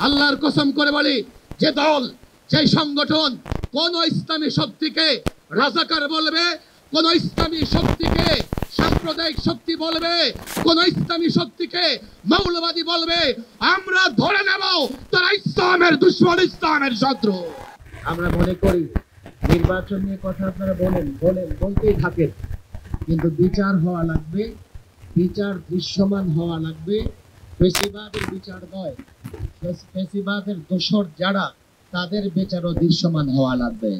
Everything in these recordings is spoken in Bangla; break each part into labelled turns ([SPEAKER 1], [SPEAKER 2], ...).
[SPEAKER 1] আল্লাহর কসম করে বলি, যে দল, যে সংগঠন কোন ইসলামী শক্তিকে রাজাকার বলবে, কোন ইসলামী শক্তিকে সাম্প্রদায়িক শক্তি বলবে, কোন ইসলামী শক্তিকে মৌলবাদী বলবে, আমরা ধরে নেব তারা ইসলামের দুশমন, ইসলামের শত্রু।
[SPEAKER 2] আমরা মনে করি নির্বাচন নিয়ে কথা আপনারা বলতেই থাকেন, কিন্তু বিচার হওয়া লাগবে, বিচার দৃশ্যমান হওয়া লাগবে। ফেসিবাদের বিচার নয়, ফেসিবাদের দোষর যারা, তাদের বিচারও দৃশ্যমান হওয়া লাগবে।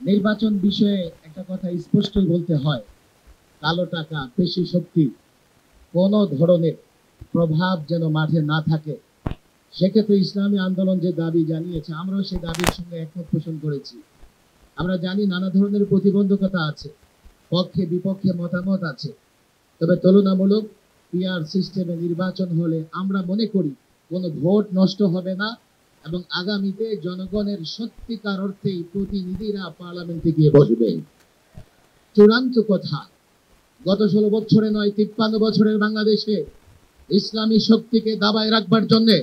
[SPEAKER 2] নির্বাচন বিষয়ে একটা কথা স্পষ্টই বলতে হয়, কালো টাকা, পেশি শক্তি কোনো ধরনের প্রভাব যেন মাঠে না থাকে। সেক্ষেত্রে ইসলামী আন্দোলন যে দাবি জানিয়েছে, আমরাও সেই দাবির সঙ্গে একমত পোষণ করেছি। আমরা জানি নানা ধরনের প্রতিবন্ধকতা আছে, পক্ষে বিপক্ষে মতামত আছে, তবে তুলনামূলক পিআর সিস্টেমে নির্বাচন হলে আমরা মনে করি কোনো ভোট নষ্ট হবে না এবং আগামীতে জনগণের সত্যিকার অর্থেই প্রতিনিধিরা পার্লামেন্টে গিয়ে বসবে। চূড়ান্ত কথা, গত 16 বছরে নয়, 53 বছরের বাংলাদেশে ইসলামী শক্তিকে দাবায় রাখবার জন্যে,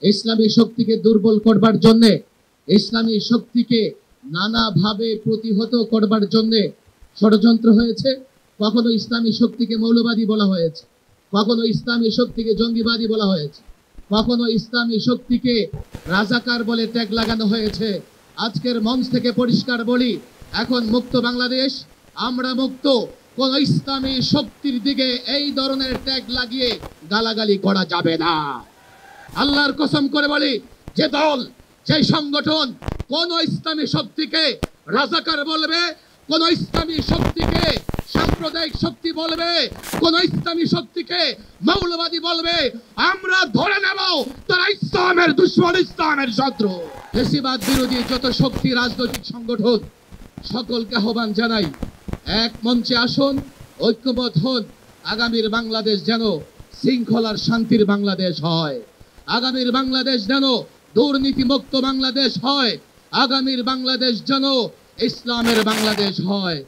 [SPEAKER 2] ইসলামী শক্তিকে দুর্বল করবার জন্যে, ইসলামী শক্তিকে নানাভাবে প্রতিহত করবার জন্যে ষড়যন্ত্র হয়েছে। কখনো ইসলামী শক্তিকে মৌলবাদী বলা হয়েছে, কখনো ইসলামী শক্তিকে জঙ্গিবাদী বলা হয়েছে, কখনো ইসলামী শক্তিকে রাজাকার বলে ট্যাগ লাগানো হয়েছে। আজকের মঞ্চ থেকে পরিষ্কার বলি, এখন মুক্ত বাংলাদেশ, আমরা মুক্ত। কোন ইসলামী শক্তির দিকে এই ধরনের ট্যাগ লাগিয়ে গালাগালি করা যাবে না। আল্লাহর কসম করে বলি, যে দল, যে সংগঠন কোন ইসলামী শক্তিকে রাজাকার বলবে, কোন ইসলামী শক্তিকে সাম্প্রদায়িক শক্তি বলবে, কোন ইসলামী শক্তিকে মৌলবাদী বলবে, আমরা ধরে নেব তারা ইসলামের দুশমন, ইসলামের শত্রু। ফেসিবাদ বিরোধী যত শক্তি, রাজনৈতিক সংগঠন, সকলকে আহ্বান জানাই, এক মঞ্চে আসুন, ঐক্যবদ্ধ হন। আগামীর বাংলাদেশ যেন শৃঙ্খলার শান্তির বাংলাদেশ হয়, আগামীর বাংলাদেশ যেন দুর্নীতিমুক্ত বাংলাদেশ হয়, আগামীর বাংলাদেশ যেন ইসলামের বাংলাদেশ হয়।